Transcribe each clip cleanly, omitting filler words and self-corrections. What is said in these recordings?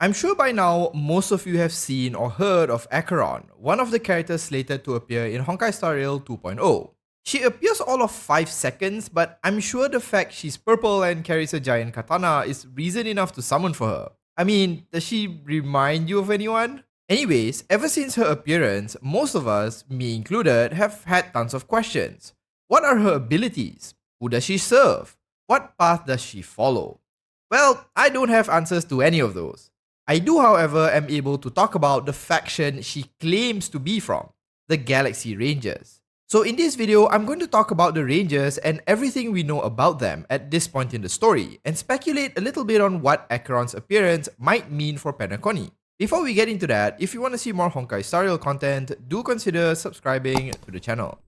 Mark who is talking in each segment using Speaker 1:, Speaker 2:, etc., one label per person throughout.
Speaker 1: I'm sure by now most of you have seen or heard of Acheron, one of the characters slated to appear in Honkai Star Rail 2.0. She appears all of 5 seconds, but I'm sure the fact she's purple and carries a giant katana is reason enough to summon for her. I mean, does she remind you of anyone? Anyways, ever since her appearance, most of us, me included, have had tons of questions. What are her abilities? Who does she serve? What path does she follow? Well, I don't have answers to any of those. I do, however, am able to talk about the faction she claims to be from, the Galaxy Rangers. So in this video, I'm going to talk about the Rangers and everything we know about them at this point in the story, and speculate a little bit on what Acheron's appearance might mean for penacony. Before we get into that, if you want to see more Honkai Star Rail content, do consider subscribing to the channel.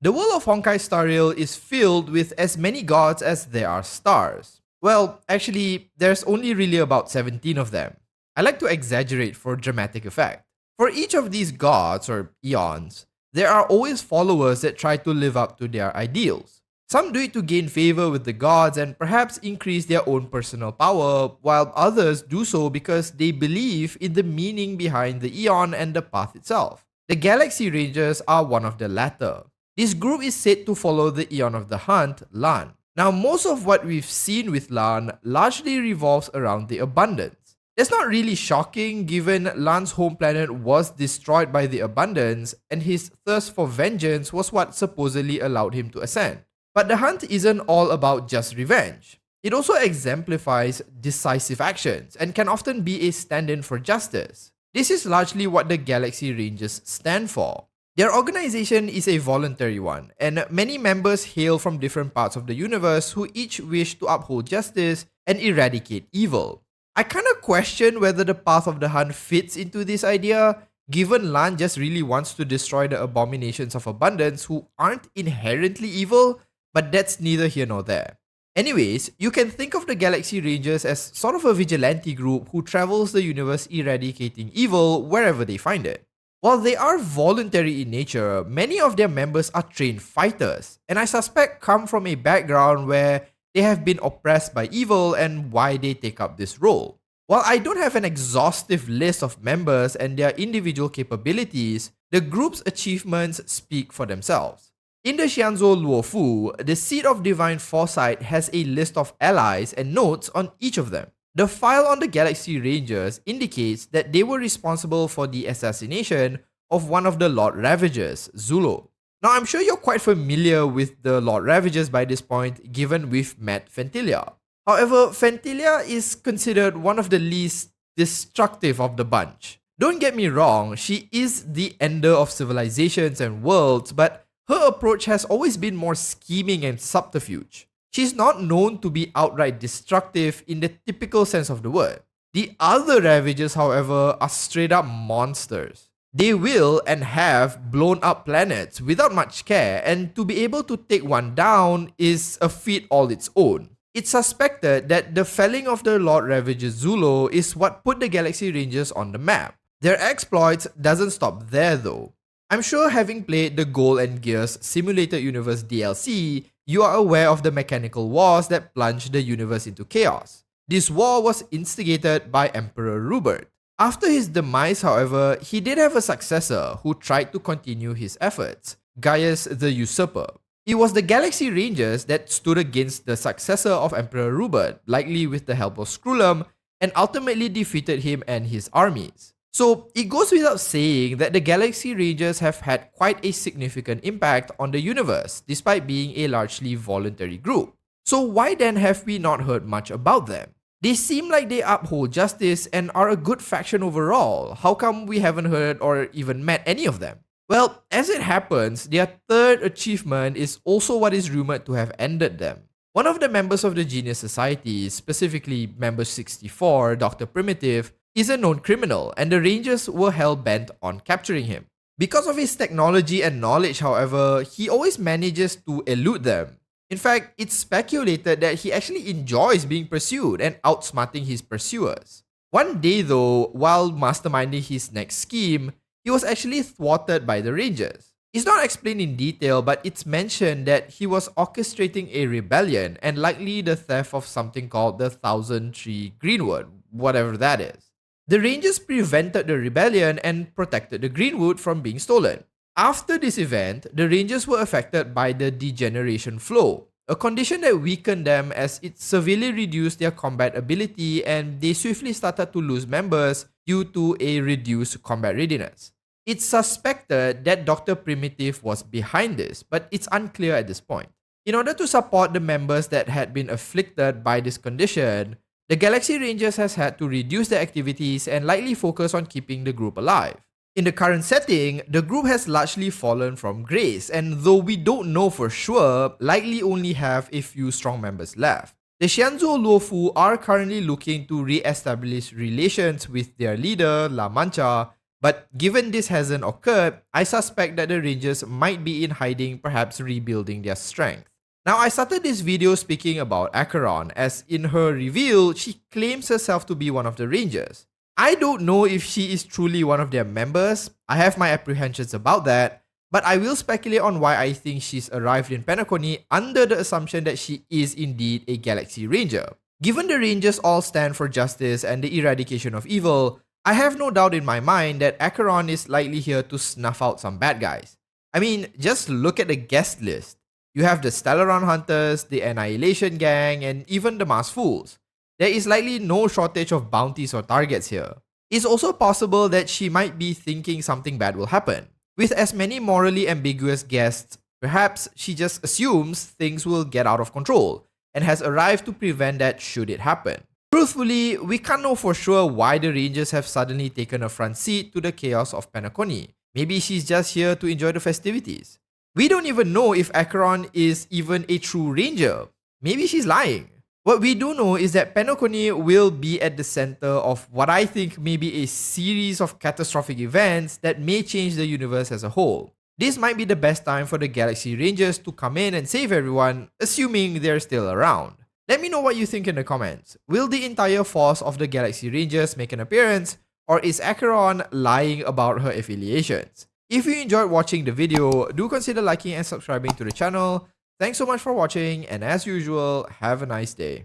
Speaker 1: The world of Honkai Star Rail is filled with as many gods as there are stars. Well, actually, there's only really about 17 of them. I like to exaggerate for dramatic effect. For each of these gods, or aeons, there are always followers that try to live up to their ideals. Some do it to gain favor with the gods and perhaps increase their own personal power, while others do so because they believe in the meaning behind the aeon and the path itself. The Galaxy Rangers are one of the latter. This group is said to follow the aeon of the hunt, Lan. Now, most of what we've seen with Lan largely revolves around the abundance. That's not really shocking given Lan's home planet was destroyed by the abundance and his thirst for vengeance was what supposedly allowed him to ascend. But the hunt isn't all about just revenge. It also exemplifies decisive actions and can often be a stand-in for justice. This is largely what the Galaxy Rangers stand for. Their organization is a voluntary one, and many members hail from different parts of the universe who each wish to uphold justice and eradicate evil. I kinda question whether the path of the hunt fits into this idea, given Lan just really wants to destroy the abominations of abundance who aren't inherently evil, but that's neither here nor there. Anyways, you can think of the Galaxy Rangers as sort of a vigilante group who travels the universe eradicating evil wherever they find it. While they are voluntary in nature, many of their members are trained fighters, and I suspect come from a background where they have been oppressed by evil and why they take up this role. While I don't have an exhaustive list of members and their individual capabilities, the group's achievements speak for themselves. In the Xianzhou Luofu, the Seed of Divine Foresight has a list of allies and notes on each of them. The file on the Galaxy Rangers indicates that they were responsible for the assassination of one of the Lord Ravagers, Zulo. Now, I'm sure you're quite familiar with the Lord Ravagers by this point, given we've met Fentilia. However, Fentilia is considered one of the least destructive of the bunch. Don't get me wrong, she is the ender of civilizations and worlds, but her approach has always been more scheming and subterfuge. She's not known to be outright destructive in the typical sense of the word. The other Ravagers, however, are straight up monsters. They will and have blown up planets without much care, and to be able to take one down is a feat all its own. It's suspected that the felling of the Lord Ravager Zulo is what put the Galaxy Rangers on the map. Their exploits doesn't stop there though. I'm sure having played the Gold and Gears Simulated Universe DLC, you are aware of the mechanical wars that plunged the universe into chaos. This war was instigated by Emperor Rupert. After his demise, however, he did have a successor who tried to continue his efforts, Gaius the Usurper. It was the Galaxy Rangers that stood against the successor of Emperor Rupert, likely with the help of Skrulum, and ultimately defeated him and his armies. So it goes without saying that the Galaxy Rangers have had quite a significant impact on the universe, despite being a largely voluntary group. So why then have we not heard much about them? They seem like they uphold justice and are a good faction overall. How come we haven't heard or even met any of them? Well, as it happens, their third achievement is also what is rumored to have ended them. One of the members of the Genius Society, specifically member 64, Dr. Primitive, is a known criminal, and the Rangers were hell-bent on capturing him. Because of his technology and knowledge, however, he always manages to elude them. In fact, it's speculated that he actually enjoys being pursued and outsmarting his pursuers. One day though, while masterminding his next scheme, he was actually thwarted by the Rangers. It's not explained in detail, but it's mentioned that he was orchestrating a rebellion and likely the theft of something called the Thousand Tree Greenwood, whatever that is. The Rangers prevented the rebellion and protected the Greenwood from being stolen. After this event, the Rangers were affected by the degeneration flow, a condition that weakened them as it severely reduced their combat ability and they swiftly started to lose members due to a reduced combat readiness. It's suspected that Dr. Primitive was behind this, but it's unclear at this point. In order to support the members that had been afflicted by this condition, the Galaxy Rangers has had to reduce their activities and likely focus on keeping the group alive. In the current setting, the group has largely fallen from grace, and though we don't know for sure, likely only have a few strong members left. The Xianzhou Luofu are currently looking to re-establish relations with their leader, La Mancha, but given this hasn't occurred, I suspect that the Rangers might be in hiding, perhaps rebuilding their strength. Now, I started this video speaking about Acheron, as in her reveal, she claims herself to be one of the Rangers. I don't know if she is truly one of their members, I have my apprehensions about that, but I will speculate on why I think she's arrived in Penacony under the assumption that she is indeed a Galaxy Ranger. Given the Rangers all stand for justice and the eradication of evil, I have no doubt in my mind that Acheron is likely here to snuff out some bad guys. I mean, just look at the guest list. You have the Stellaron Hunters, the Annihilation Gang, and even the Masked Fools. There is likely no shortage of bounties or targets here. It's also possible that she might be thinking something bad will happen. With as many morally ambiguous guests, perhaps she just assumes things will get out of control and has arrived to prevent that should it happen. Truthfully, we can't know for sure why the Rangers have suddenly taken a front seat to the chaos of Penacony. Maybe she's just here to enjoy the festivities. We don't even know if Acheron is even a true Ranger. Maybe she's lying. What we do know is that Penacony will be at the center of what I think may be a series of catastrophic events that may change the universe as a whole. This might be the best time for the Galaxy Rangers to come in and save everyone, assuming they're still around. Let me know what you think in the comments. Will the entire force of the Galaxy Rangers make an appearance, or is Acheron lying about her affiliations? If you enjoyed watching the video, do consider liking and subscribing to the channel. Thanks so much for watching, and as usual, have a nice day.